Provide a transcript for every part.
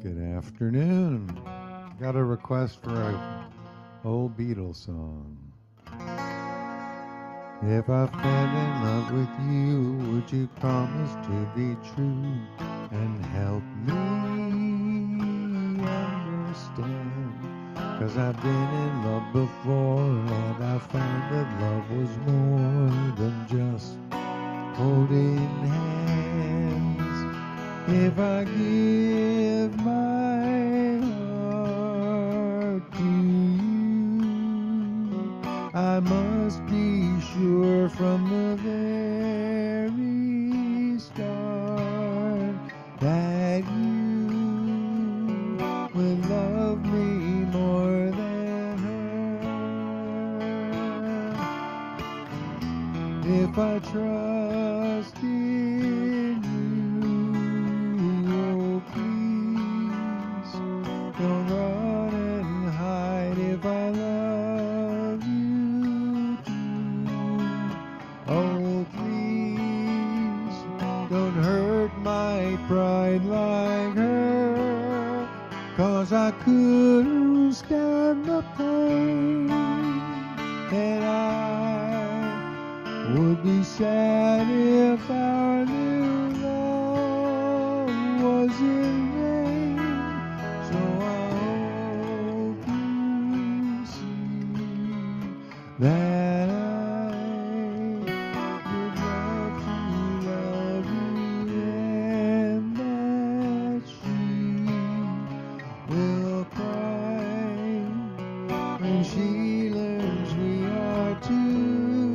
Good afternoon. Got a request for a old Beatles song. If I fell in love with you, would you promise to be true and help me understand? 'Cause I've been in love before and I found that love was more than just holding hands. If I give my heart to you, I must be sure from the very start that you will love me more than her. If I trust in you, oh please don't run and hide. If I love you too, oh please don't hurt my pride like her. 'Cause I couldn't stand the pain, and I would be sad if our new love was in vain. So I hope you see that I would love to love you, and that she will cry when she learns we are two.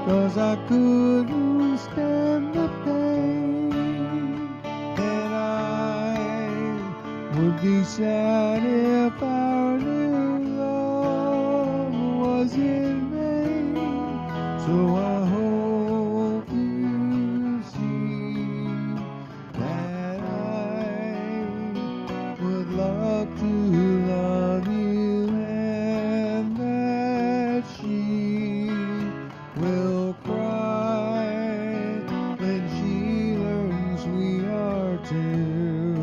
'Cause I couldn't stand the pain, and I would be sad if our new love was in vain. So I hope you see that I would love to love you, and that she will cry when she learns we are two.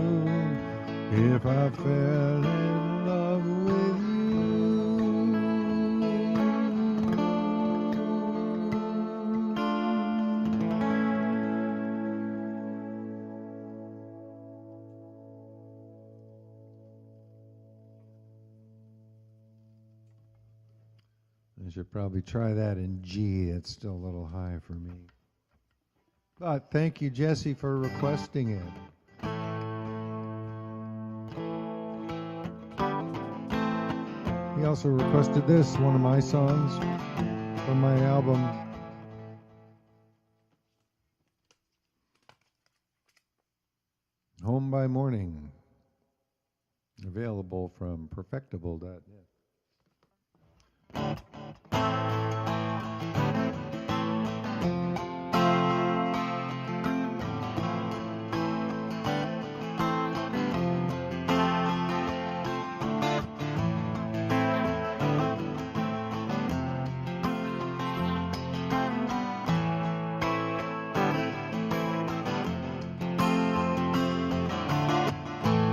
If I fell in love with you, I should probably try that in G. It's still a little high for me. But thank you, Jesse, for requesting it. He also requested this, one of my songs from my album. Home by Morning. Available from perfectable.net.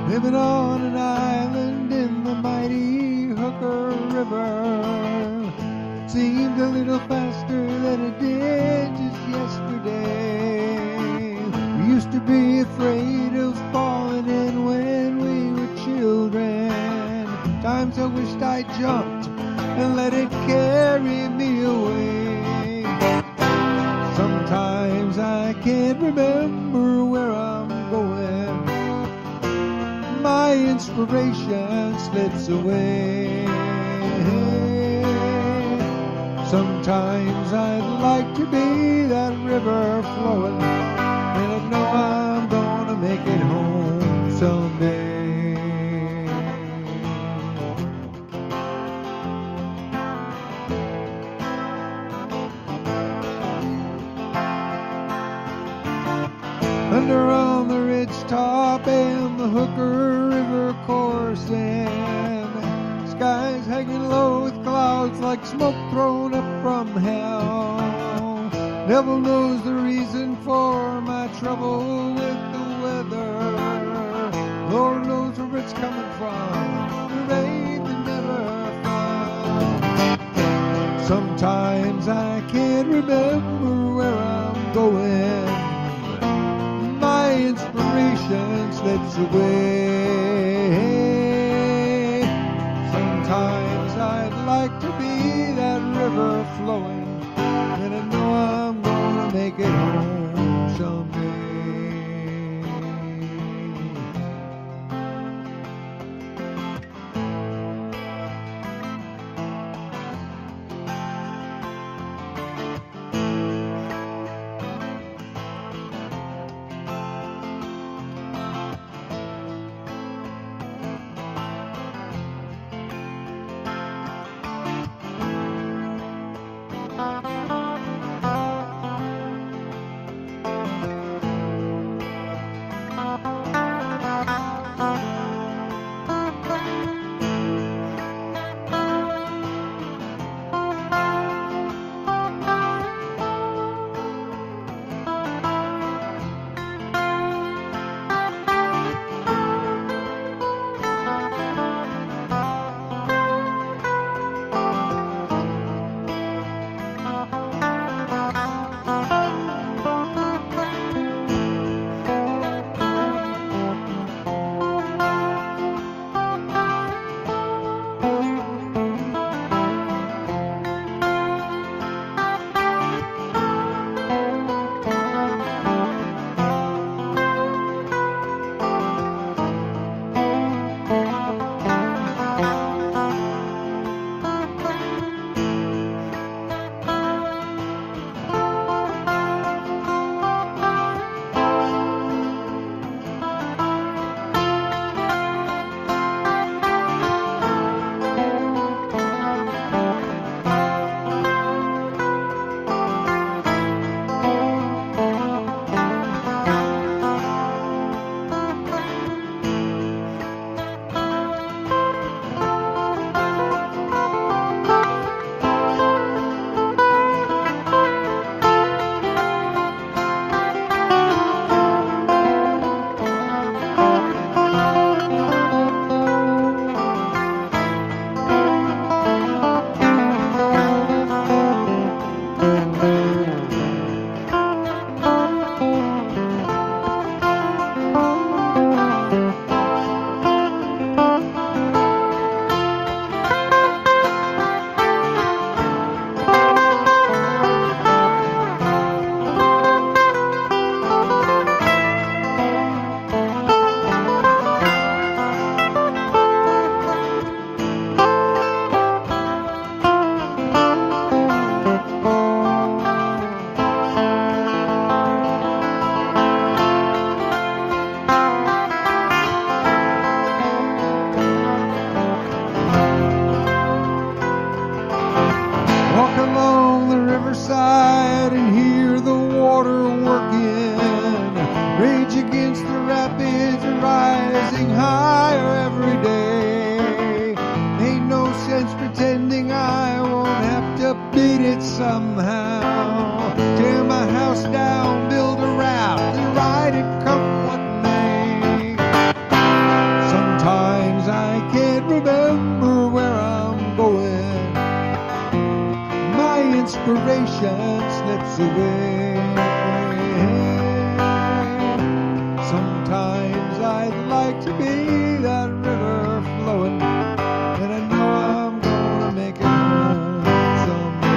Living on an island in the mighty Hooker River, seemed a little faster than it did just yesterday. We used to be afraid of falling in when we were children. Times I wished I jumped and let it carry me away. Sometimes I can't remember where I'm going. My inspiration slips away. Sometimes I'd like to be that river flowing, and I know I'm gonna make it home someday. Under on the ridge top and the Hooker River coursing, skies hanging low with clouds like smoke thrown up from hell. Devil knows the reason for my trouble with the weather. Lord knows where it's coming from. The rain that never found. Sometimes I can't remember where I'm going. My inspiration slips away. Sometimes I'd like to be that river flowing, and I know I'm gonna make it home someday. riverside and hear the water working, rage against the rapids rising higher every day. Ain't no sense pretending I won't have to beat it somehow. Tear my house down, build a raft, and ride it come what may. Sometimes I can't remember where I'm going. My inspiration slips away. Sometimes I'd like to be that river flowing, and I know I'm gonna make it home someday.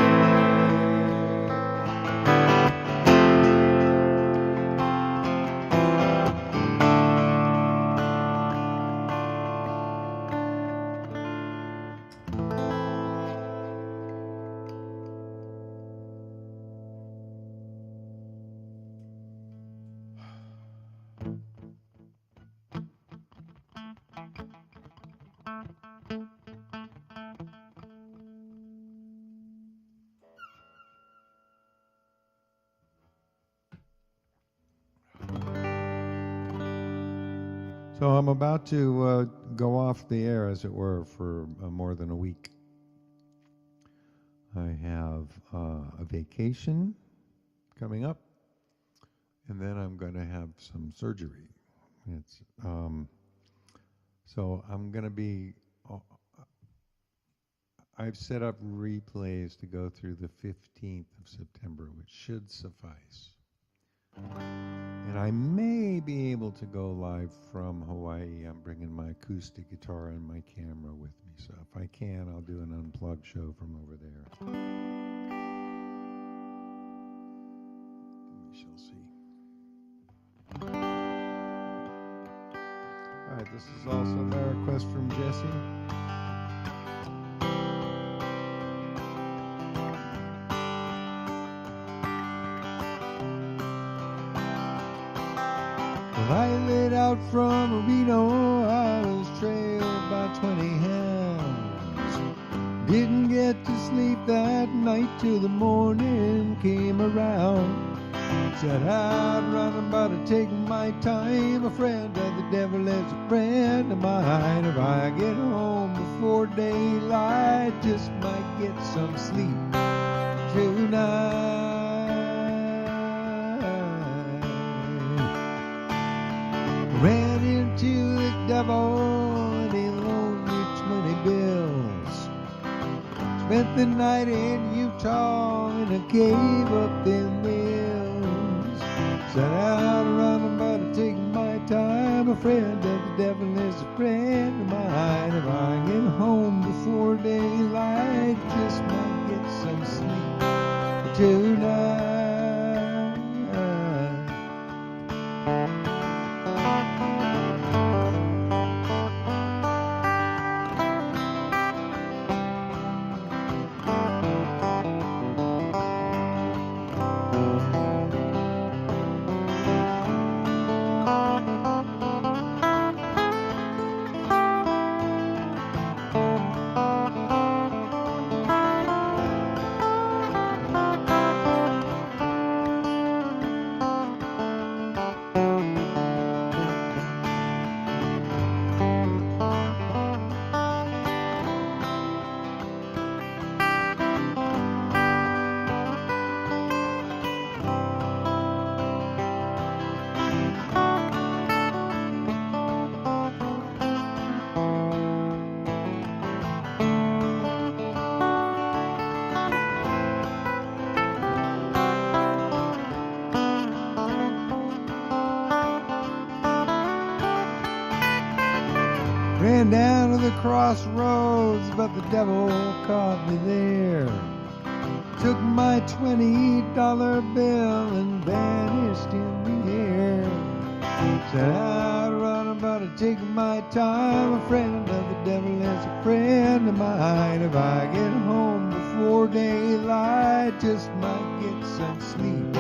So I'm about to go off the air, as it were, for more than a week. I have a vacation coming up, and then I'm going to have some surgery. It's So I'm going to be, I've set up replays to go through the 15th of September, which should suffice. And I may be able to go live from Hawaii. I'm bringing my acoustic guitar and my camera with me. So if I can, I'll do an unplugged show from over there. We shall see. All right, this is also my request from Jesse. I laid out from Reno, I was trailed by 20 hounds. Didn't get to sleep that night till the morning came around. Set out running about to take my time. A friend of the devil is a friend of mine. If I get home before daylight, just might get some sleep tonight. Ran into the devil and he loaned me 20 bills. Spent the night in Utah in a cave up in the hills. Set out running about to take my time. A friend of the devil is a friend of mine. If I get home before daylight, just might get some sleep tonight. Ran down to the crossroads, but the devil caught me there. Took my $20 bill and vanished in the air. Set out running about to take my time. A friend of the devil is a friend of mine. If I get home before daylight, just might get some sleep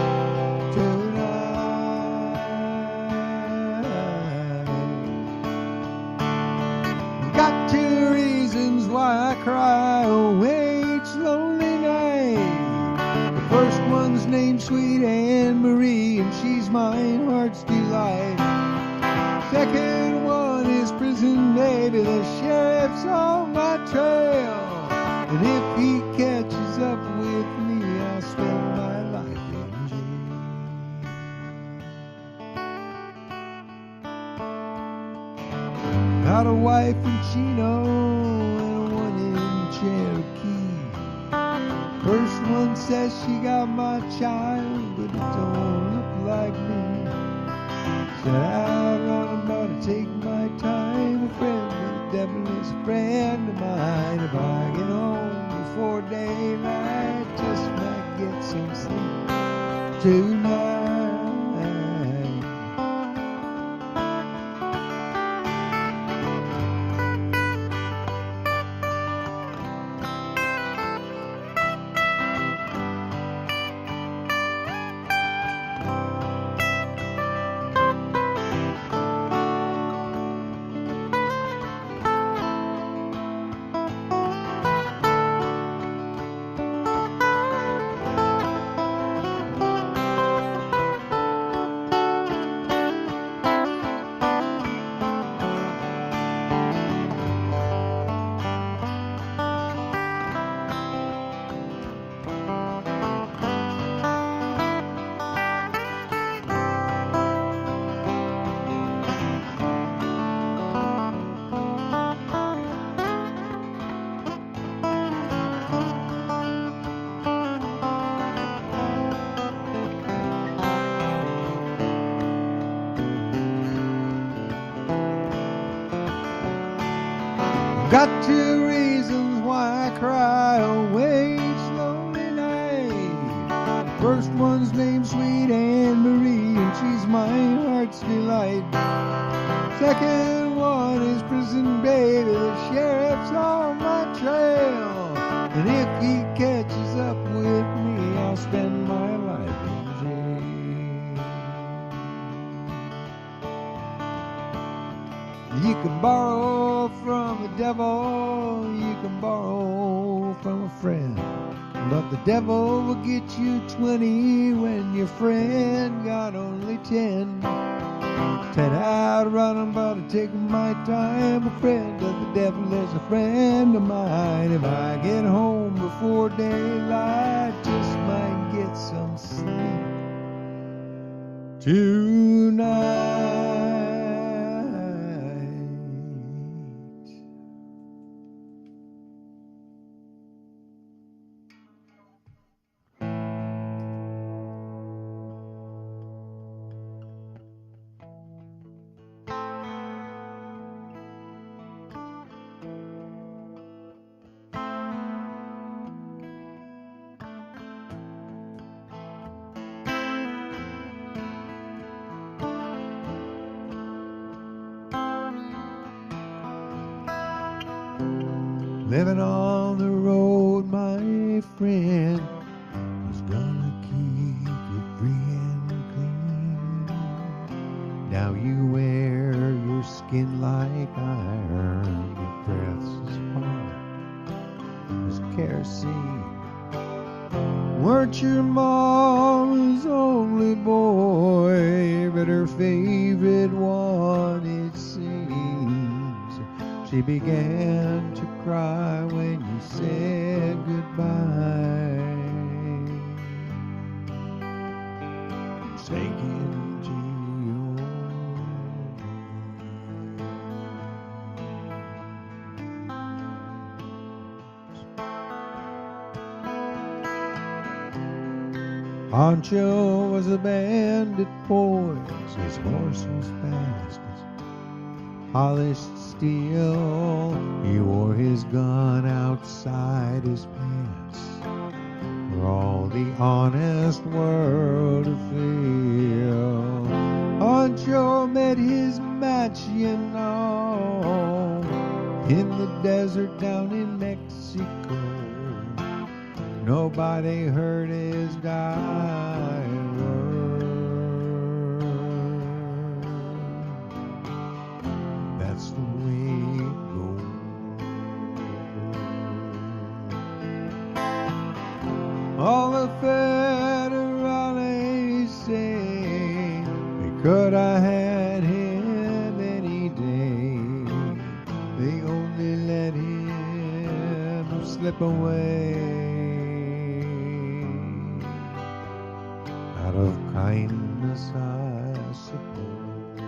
tonight. Got two reasons why I cry away each lonely night. The first one's named Sweet Anne Marie, and she's mine heart's delight. Second one is Prison Baby, the sheriff's on my trail. And if he catches up with me, I'll spend my life in jail. Got a wife in Chino and one in Cherokee. First one says she got my child, but it don't look like me. Set out running about to take my time. A friend of the devil is a friend of mine. If I get home before daylight, just might get some sleep tonight. Got two reasons why I cry away slowly night. First one's named Sweet Anne Marie, and she's my heart's delight. Second one is Prison Baby, the sheriff's on my trail. And if he catches up with me, I'll spend my life in jail. You can borrow from the devil, you can borrow from a friend, but the devil will get you 20 when your friend got only 10. 10 out running, but I'm taking my time. A friend of the devil is a friend of mine. If I get home before daylight, just might get some sleep tonight. Living on the road, my friend, is gonna keep you free and clean. Now you wear your skin like iron, your breath's as hard as kerosene. Weren't your mama's only boy, but her favorite one, it seems. She began to cry when you said goodbye. Sinking to your Pancho was a bandit boy, his horse was fast as polished steel. He wore his gun outside his pants for all the honest world to feel. Pancho met his match, you know, in the desert down in Mexico. Nobody heard his dying word. That's the way it goes. All the federales say they could have had him any day. They only let him slip away. Out of kindness, I suppose.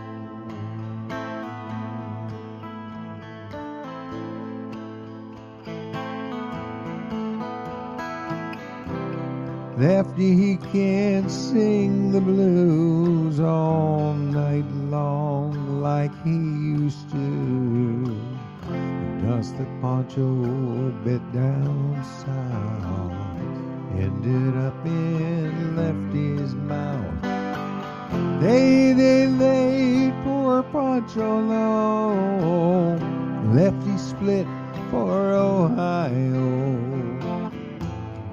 Lefty, he can't sing the blues all night long like he used to. The dust that Pancho bit down south ended up in Lefty's mouth. They laid poor Pancho low. Lefty split for Ohio,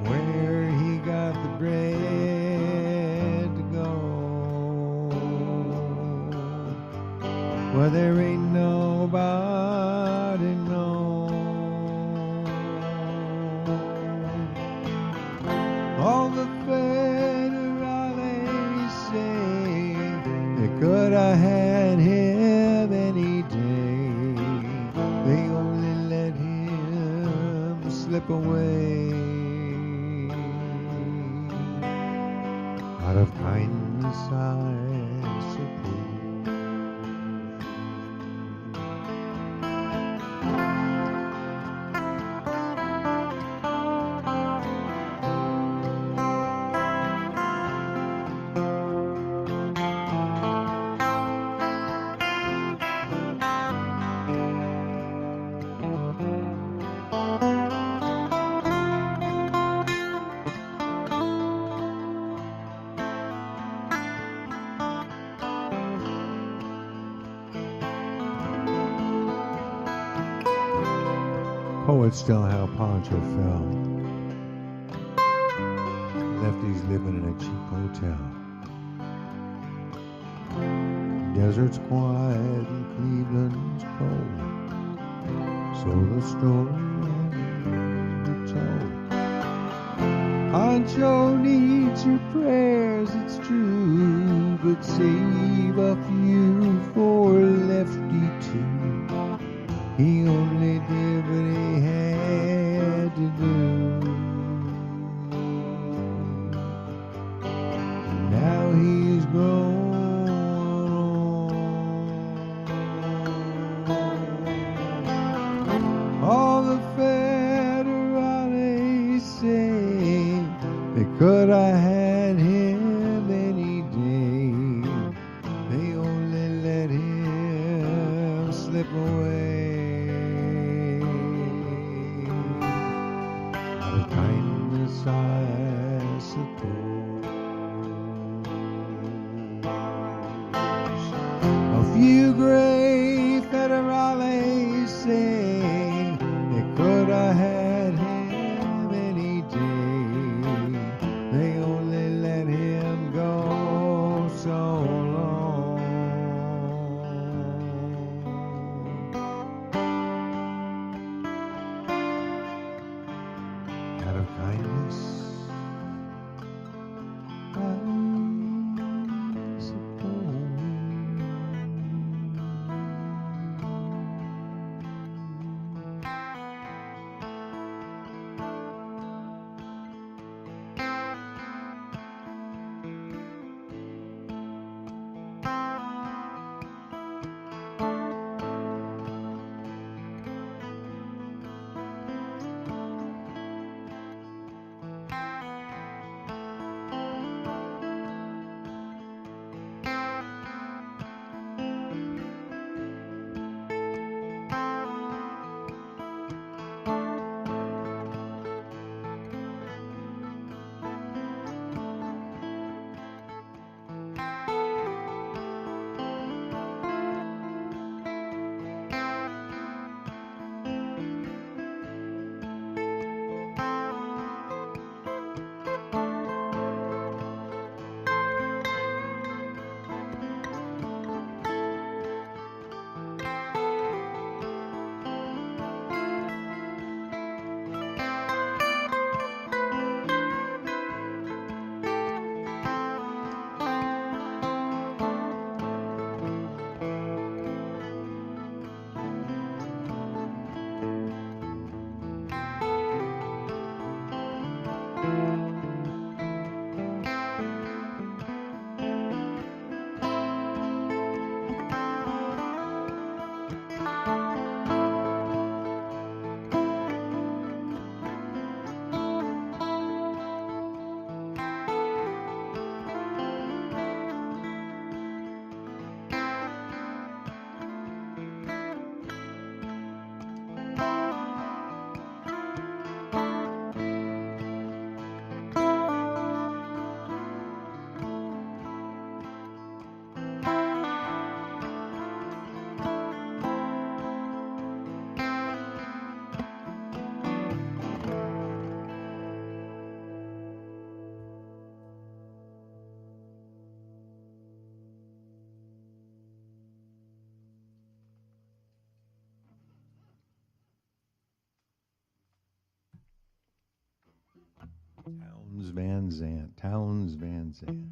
where he got the bread to go. Well, there ain't nobody knows. All the federales say they could have had him any day. They only let him slip away. Out of kindness, I suppose. Poets tell how Pancho fell. Lefties living in a cheap hotel. Desert's quiet and Cleveland's cold. So the story ends told. Pancho needs your prayers, it's true, but save a few for Lefty too. He only did what he had to do. Now he's grown on. All the federales say they could have had him any day. They only let him slip away. Out of kindness, I suppose. A few gray federales say they could have had him any day. They only let him go so long. Out of kindness, I suppose. Towns Van Zandt.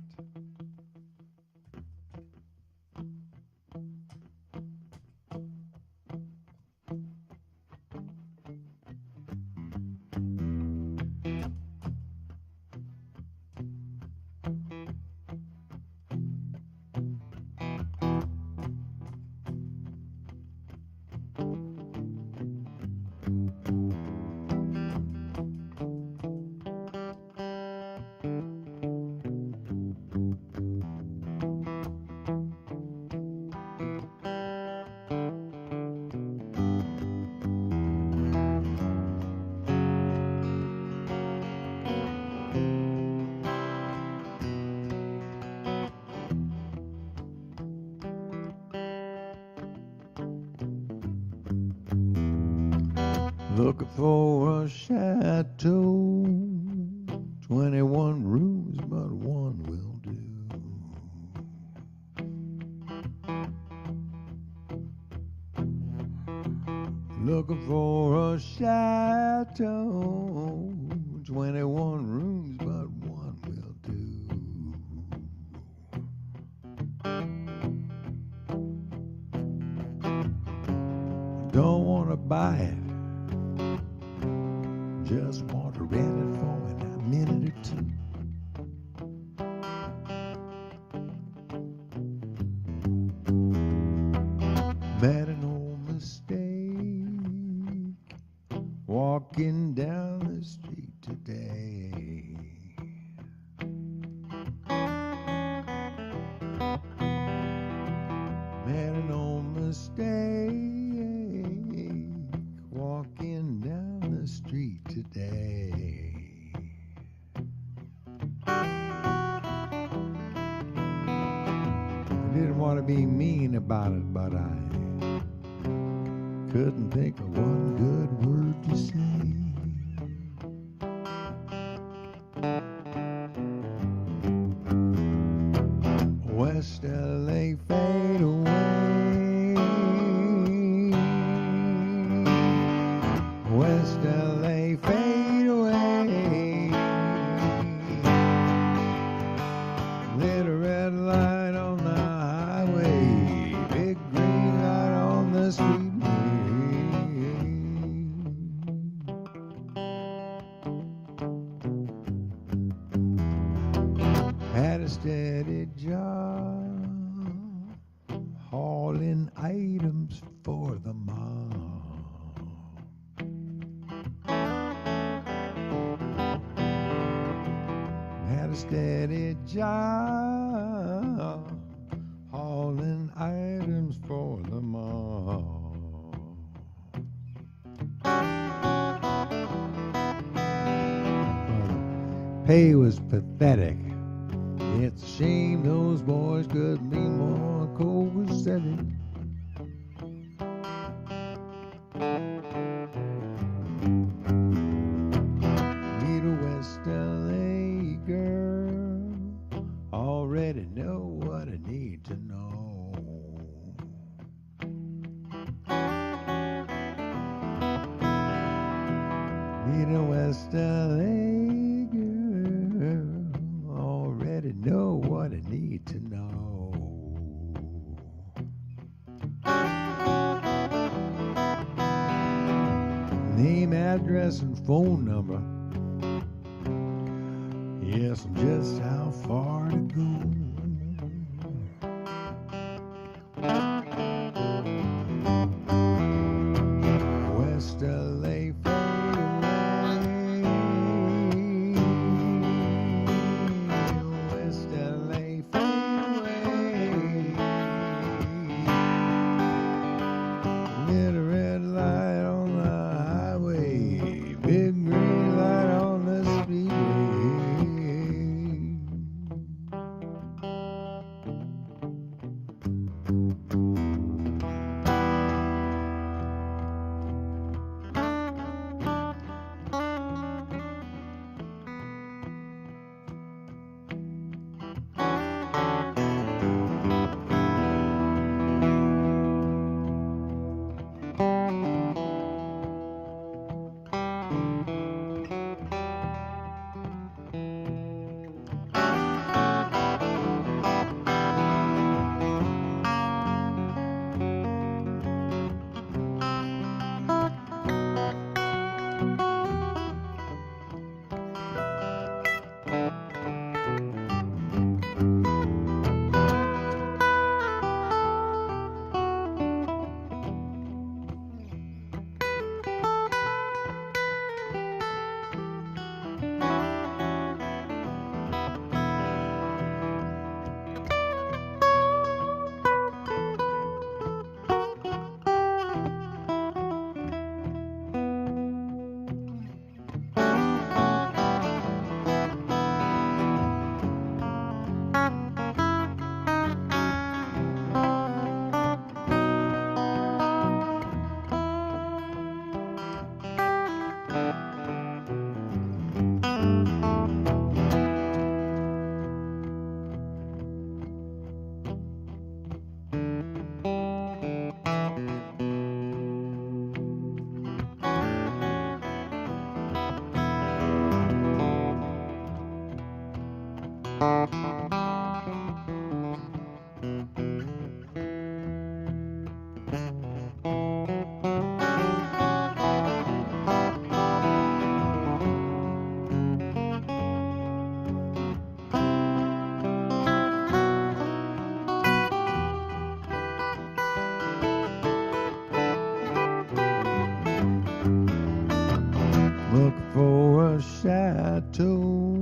Looking for a chateau, 21 rooms, but one will do. Looking for a chateau, 21 rooms, but one will do. Don't want to buy it, just want to rent it for a minute or two. Made an old mistake walking down the street today. Made an old mistake walking down the street today. I didn't want to be mean about it, but I couldn't think of one good word to say. West LA fade away, West LA fade away. Little red light on the highway, big green light on the street. Had a steady job, hauling items for the mob. Had a steady job, hauling items for the mob. Pay was pathetic. It's a shame those boys couldn't be more copacetic. Meet a West LA girl, already know what I need to know. Meet a West LA already know what I need to know. Name, address, and phone number. Yes, and just how far to go. West LA fade away. West LA fade away. Little red light on the highway, big green light on the speedway. Look for a chateau,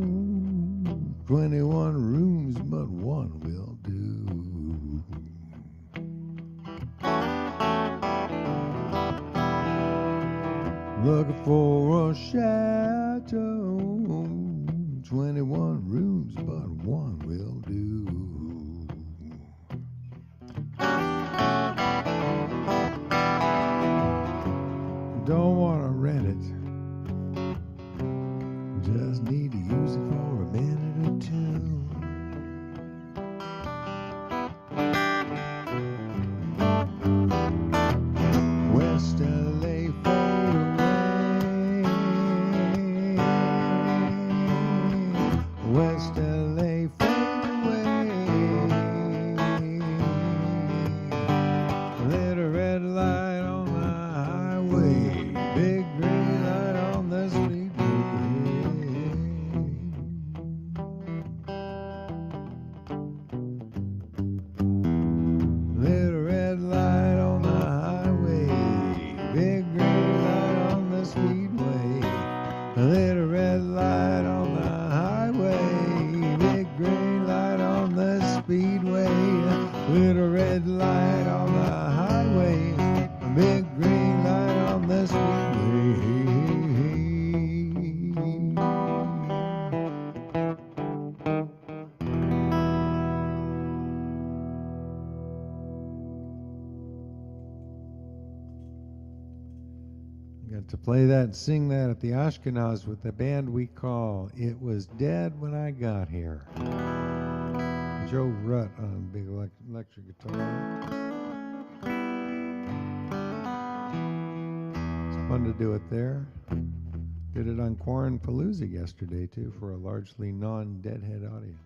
21 rooms, but one will do. Looking for a chateau, 21 rooms, but one will do. Don't want to rent it. Just need to use it for a minute or two. West LA fade away. West LA fade away. Little red light on the highway, big green light on the street. Little red light on the highway, big green light on the speedway. Little red light on the highway, big green light on the speedway. Little red light on the highway, big green light on the speedway. Got to play that and sing that at the Ashkenaz with the band we call It Was Dead When I Got Here. Joe Rutt on big electric guitar. It's fun to do it there. Did it on Quarren Palooza yesterday too for a largely non-Deadhead audience.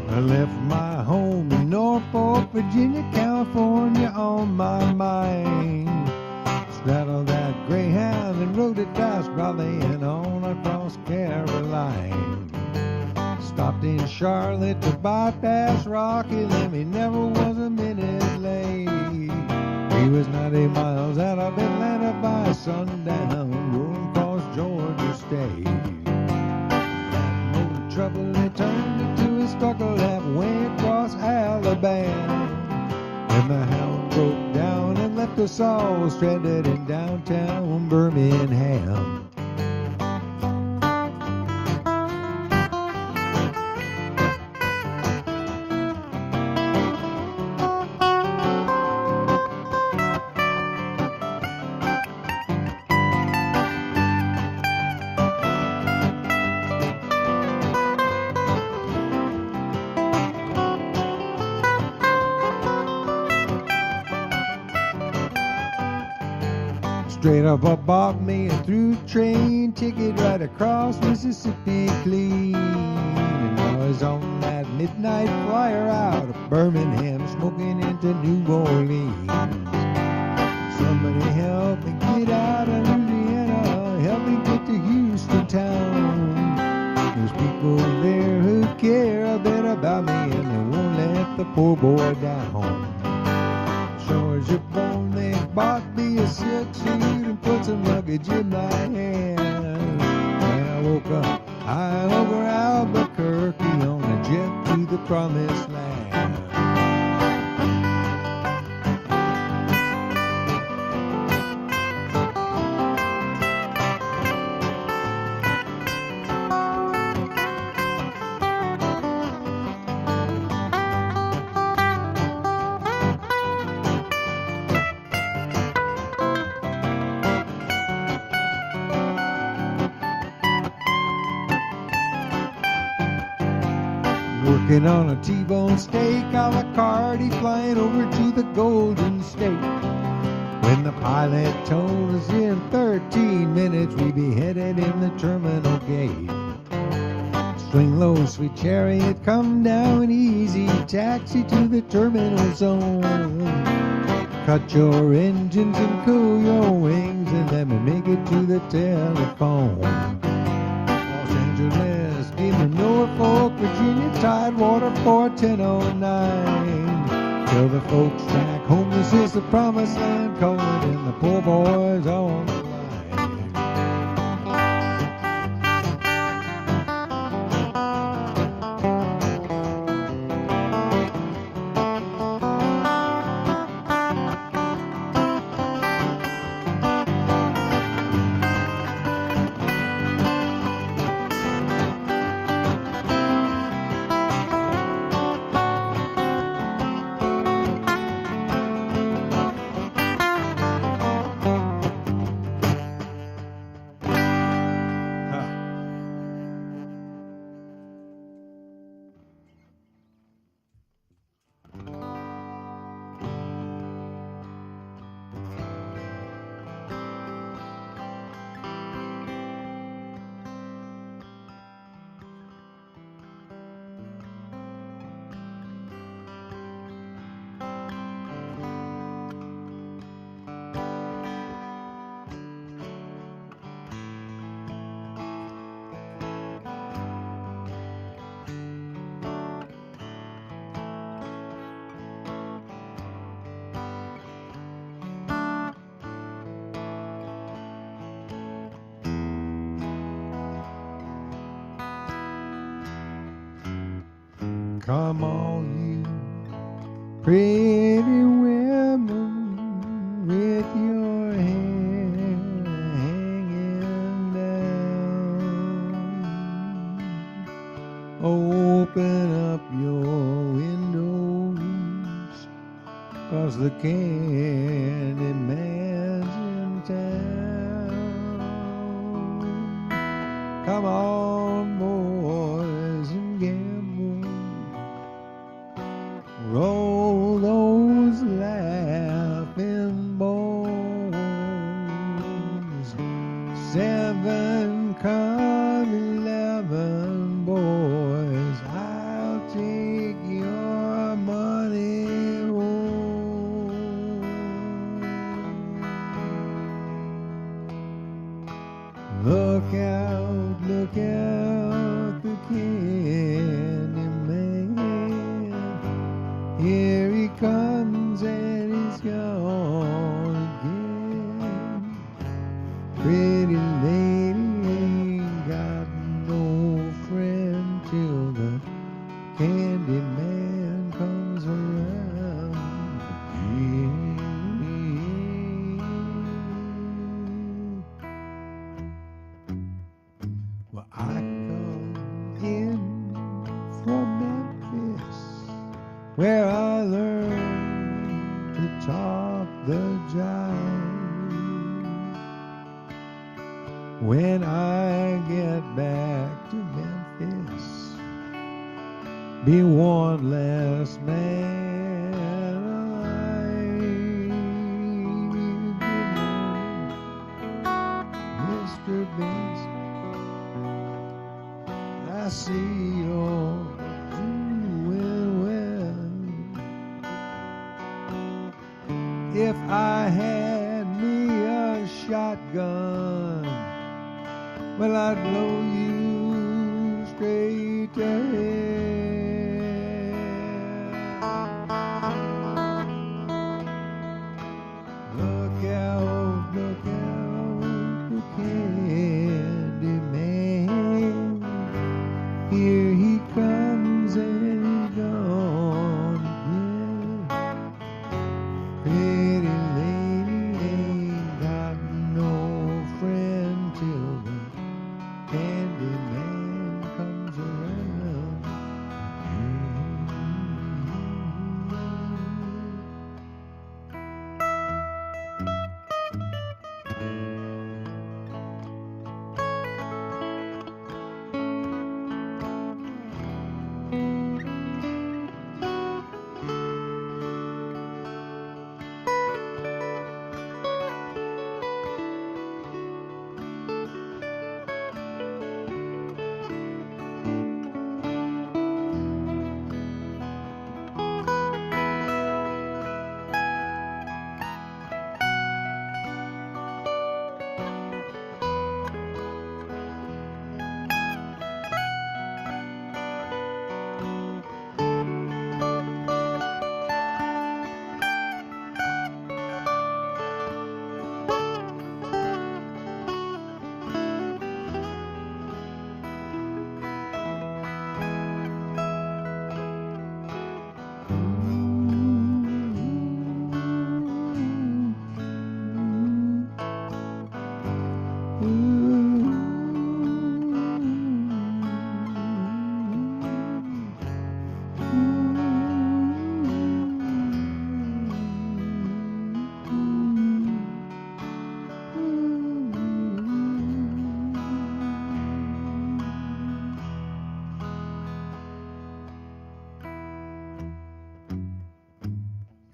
I left my home in Norfolk, Virginia, California on my mind. Straddled that Greyhound and rode it fast, rallying on across Caroline. Stopped in Charlotte to bypass Rocky Lemmy, never was a minute late. He was 90 miles out of Atlanta by sundown, rolling across Georgia State. No trouble, he turned into a struggle halfway across Alabama. And the hound broke down and left us all stranded in downtown Birmingham. Straight up, I bought me a through train ticket right across Mississippi clean. And I was on that midnight flyer out of Birmingham, smoking into New Orleans. Somebody help me get out of Louisiana, help me get to Houston town. There's people there who care a bit about me, and they won't let the poor boy down. Georgia born, they bought me a silk suit and put some luggage in my hand. When I woke up high over Albuquerque on a jet to the promised land. Cooking on a T-bone steak, a la carte, flying over to the Golden State. When the pilot told us in 13 minutes we'd be headed in the terminal gate. Swing low, sweet chariot, come down easy, taxi to the terminal zone. Cut your engines and cool your wings and let me make it to the telephone. Los Angeles, give me Norfolk, Virginia, Tidewater for 10:09. Tell the folks back home this is the promised land, calling in the poor boys on the line. Come all you pretty women with your hair hanging down. Open up your windows, 'cause the candy man's in town. Come on, boys, and gamble. Roll those laughing bones. 7 come 11, boys. I'll take your money home. Look out, the candy man. Here he comes and he's gone again. Pretty lady ain't got no friend till the candy man comes around again. Well, I come in from Memphis, where I learned to talk the jive. When I get back to Memphis, be one less man alive. Mr. Benson, I see you're doing well. If I had me a shotgun, well, I'd blow you straight to hell. Look out, the candy man. Here he comes and he's gone again. Pretty lady ain't got no friend till the candy man comes around.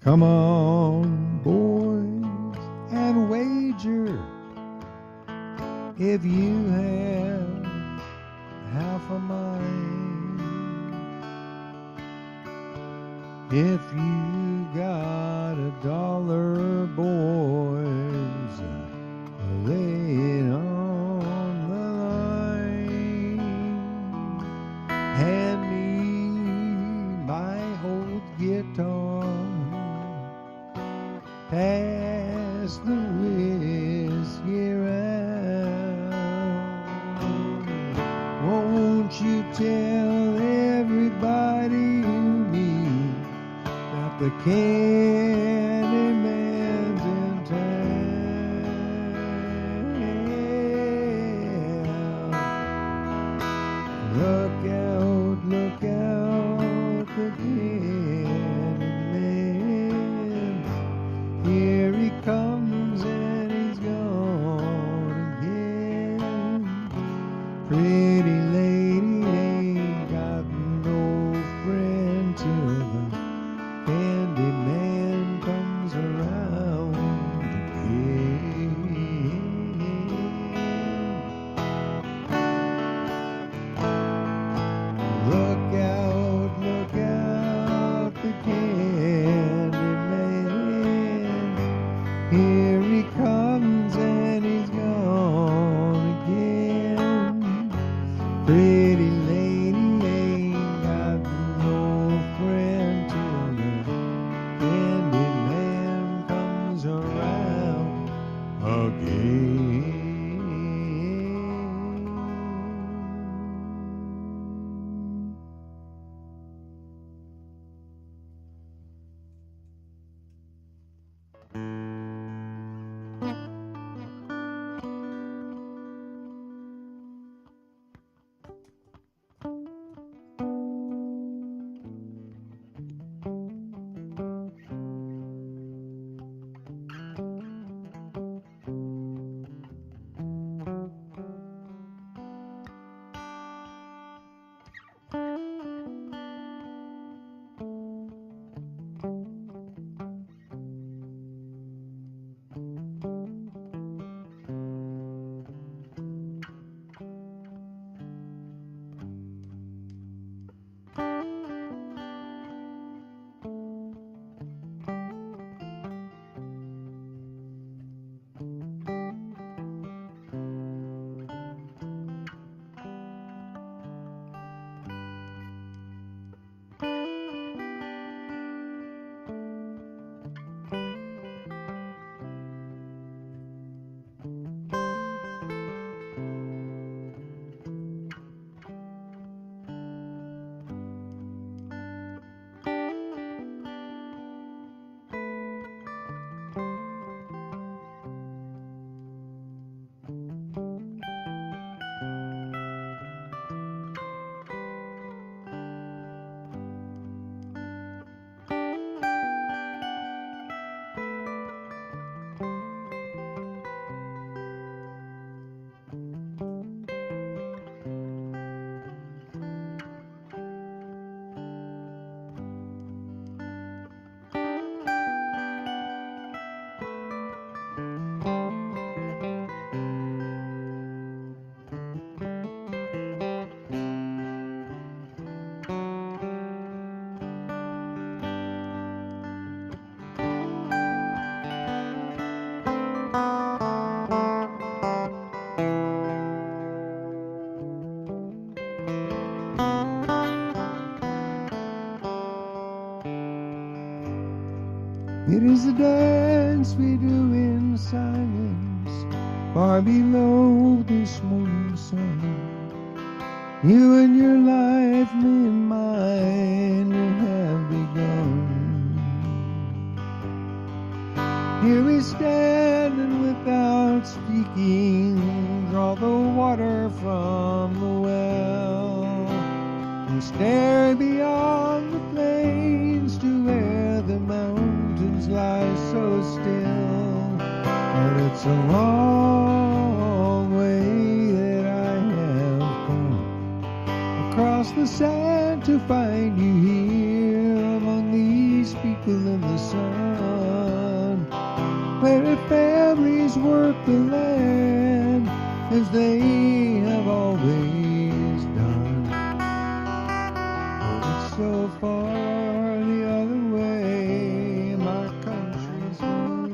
Come on, boys, and wager if you have half a mind. If you got $1, boys, lay it on the line. Hand me my old guitar, pass the whiskey round. Won't you tell everybody you meet that the Candyman's in town? Look out, the Candyman. Here he comes and he's gone again. Pretty lady ain't got no friend till the Candyman comes around again. Look out, the Candyman. Here he comes and he's gone again. Pretty lady ain't got no friend till the Candyman comes around again. It is a dance we do in silence, far below this morning sun. You and your life, me and mine, have begun. Here we stand and without speaking, draw the water from the well, and stare beyond the plains to where the mountains lie so still. But it's a long way that I have come across the sand to find you here among these people in the sun. work the land as they have always done. Oh, it's so far the other way, my country's home.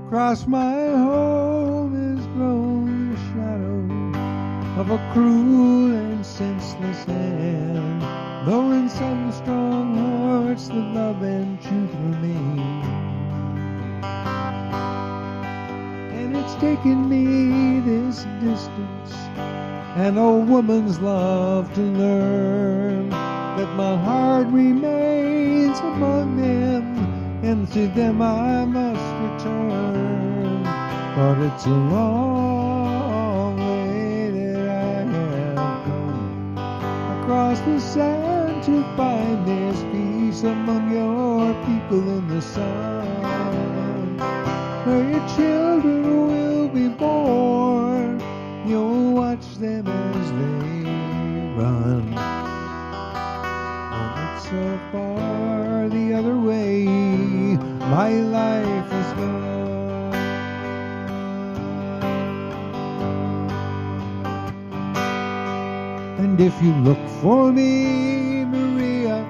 Across my home has grown the shadow of a cruel and senseless hand, though in some strong hearts the love and truth remain. And it's taken me this distance and a woman's love to learn that my heart remains among them, and to them I must return. But it's a long way that I have come across the sand to find there's peace among your people in the sun, where your children will be born. You'll watch them as they run. Oh, it's so far the other way, my life is gone. And if you look for me, Maria,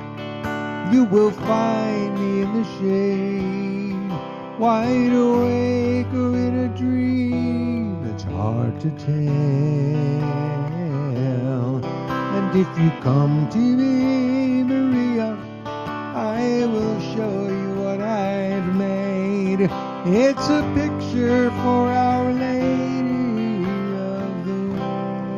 you will find me in the shade, wide awake or in a dream that's hard to tell. And if you come to me, Maria, I will show you what I've made. It's a picture for Our Lady of the World.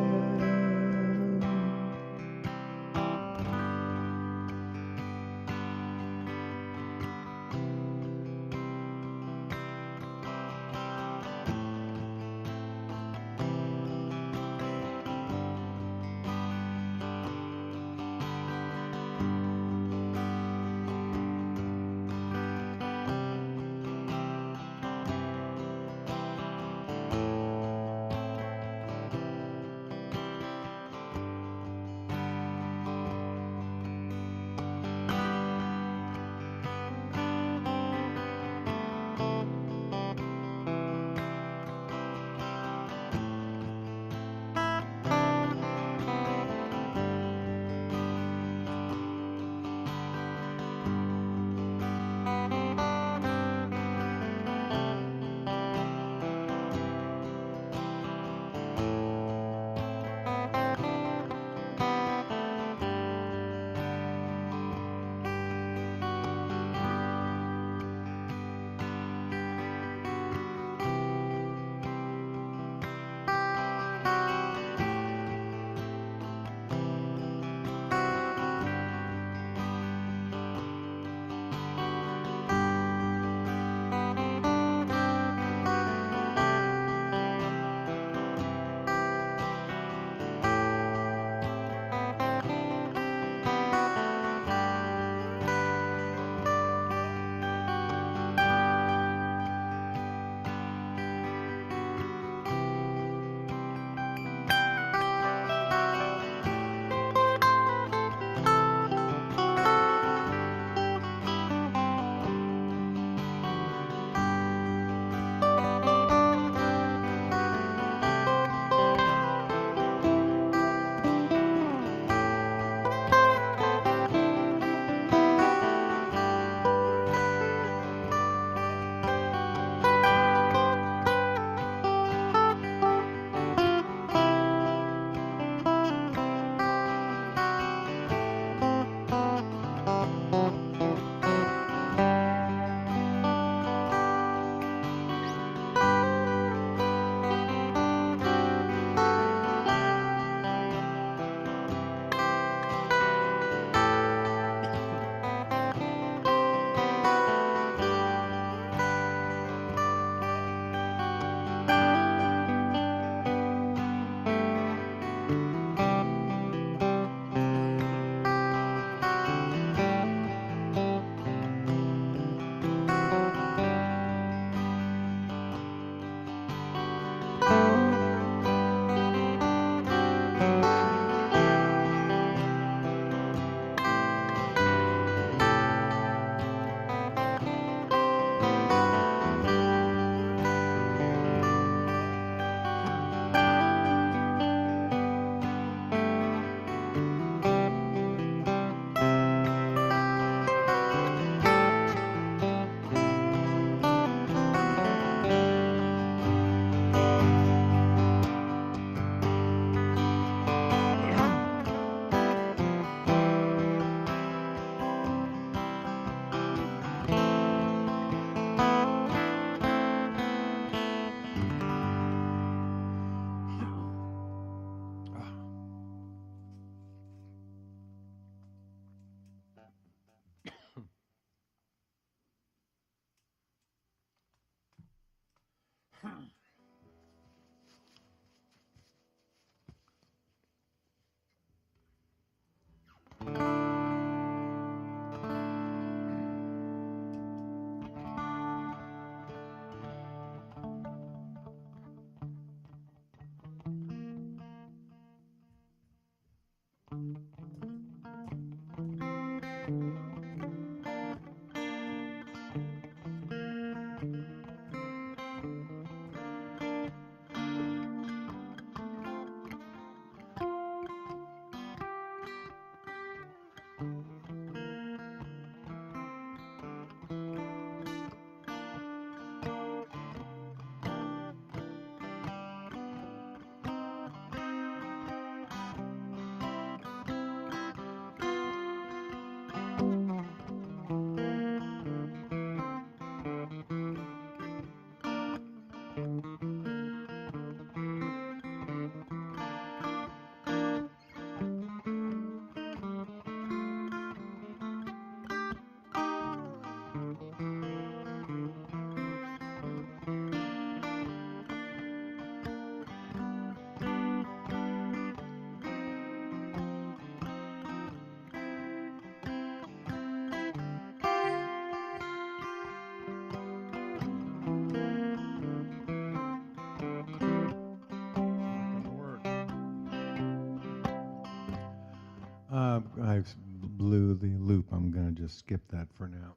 I blew the loop. I'm going to just skip that for now.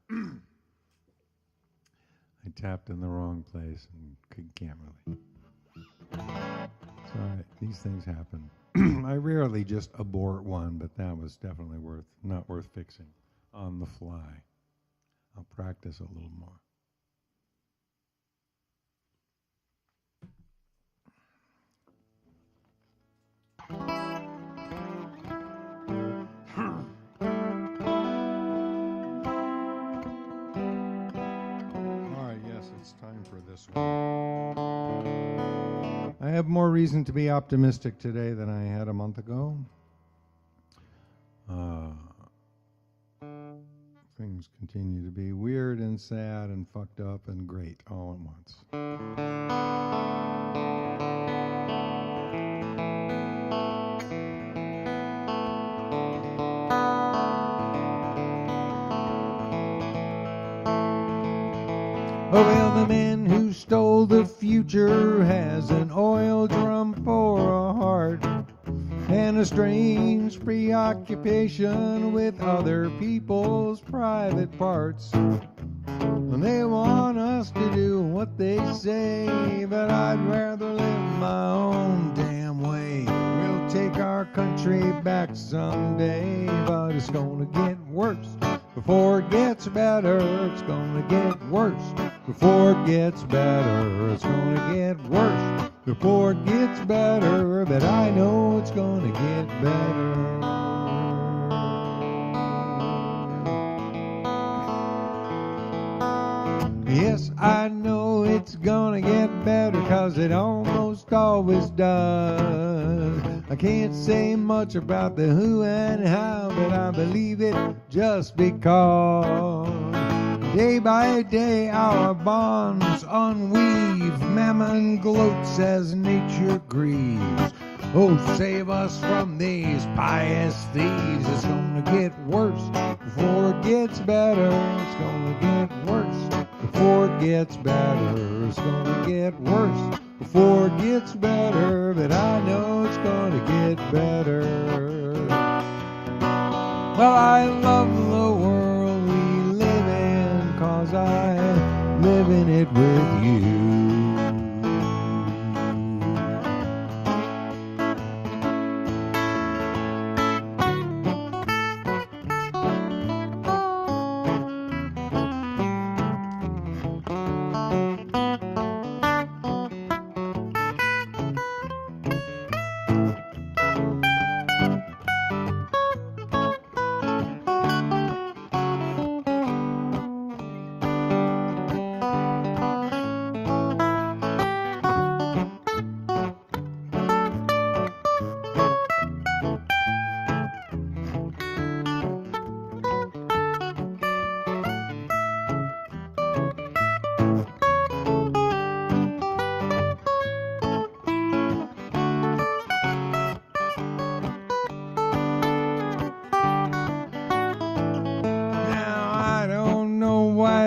I tapped in the wrong place and can't really. It's all right. These things happen. I rarely just abort one, but that was definitely not worth fixing on the fly. I'll practice a little more. It's time for this one. I have more reason to be optimistic today than I had a month ago. Things continue to be weird and sad and fucked up and great all at once. Oh, well, the man who stole the future has an oil drum for a heart and a strange preoccupation with other people's private parts. And they want us to do what they say, but I'd rather live my own damn way. We'll take our country back someday, but it's gonna get worse before it gets better. It's gonna get worse before it gets better. It's gonna get worse before it gets better, but I know it's gonna get better. Yes, I know it's gonna get better, 'cause it almost always does. I can't say much about the who and how, but I believe it just because. Day by day our bonds unweave, mammon gloats as nature grieves. Oh, save us from these pious thieves. It's gonna get worse before it gets better. It's gonna get worse before it gets better. It's gonna get worse before it gets better, but I know it's gonna get better. Well, I love the world we live in, 'cause I live in it with you.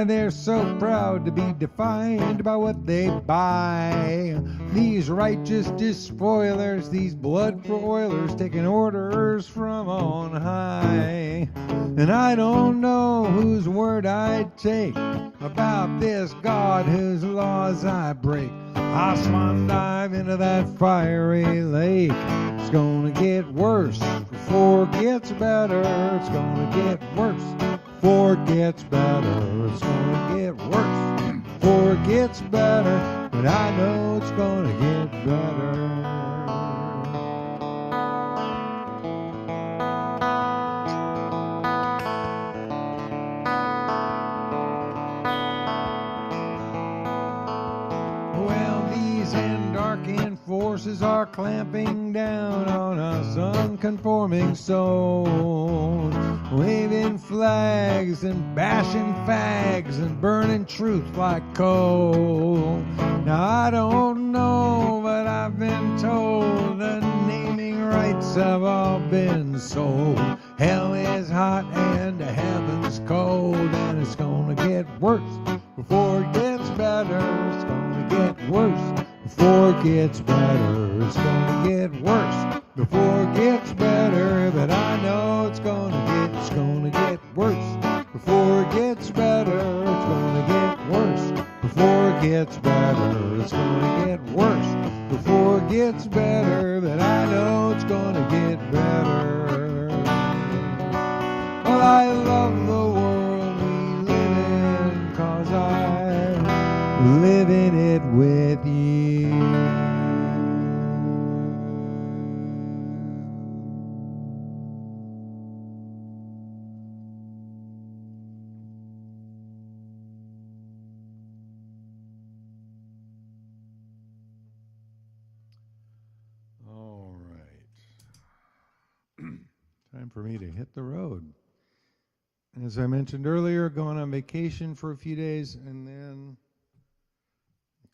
They're so proud to be defined by what they buy. These righteous despoilers, these blood broilers, taking orders from on high. And I don't know whose word I'd take about this God whose laws I break. I'll swan dive into that fiery lake. It's gonna get worse before it gets better. It's gonna get worse before it gets better. It's gonna get worse before it gets better, but I know it's gonna get better. Well, these endarking forces are clamping down on us unconforming souls. waving flags and bashing fags and burning truth like coal. Now I don't know, but I've been told the naming rights have all been sold. Hell is hot and heaven's cold, and it's gonna get worse before it gets better. It's gonna get worse before it gets better. It's gonna get worse before it gets better. But I know it's gonna get worse before it gets better. It's gonna get worse before it gets better. It's gonna get worse before it gets better. But I know it's gonna get better. Well, I love the world we live in, 'cause I live in it with you. All right. Time for me to hit the road. As I mentioned earlier, going on vacation for a few days and then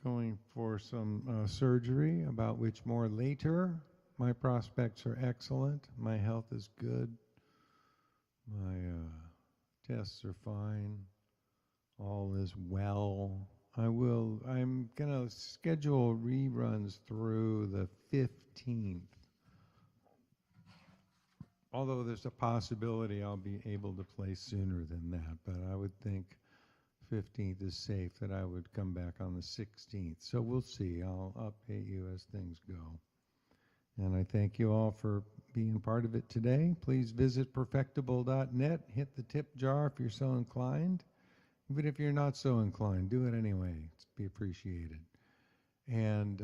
going for some surgery, about which more later. My prospects are excellent. My health is good. My tests are fine. All is well. I'm going to schedule reruns through the 15th. Although there's a possibility I'll be able to play sooner than that, but I would think 15th is safe, that I would come back on the 16th. So we'll see. I'll update you as things go. And I thank you all for being part of it today. Please visit perfectible.net. Hit the tip jar if you're so inclined. Even if you're not so inclined, do it anyway. It's be appreciated. And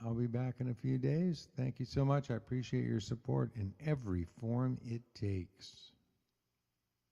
I'll be back in a few days. Thank you so much. I appreciate your support in every form it takes.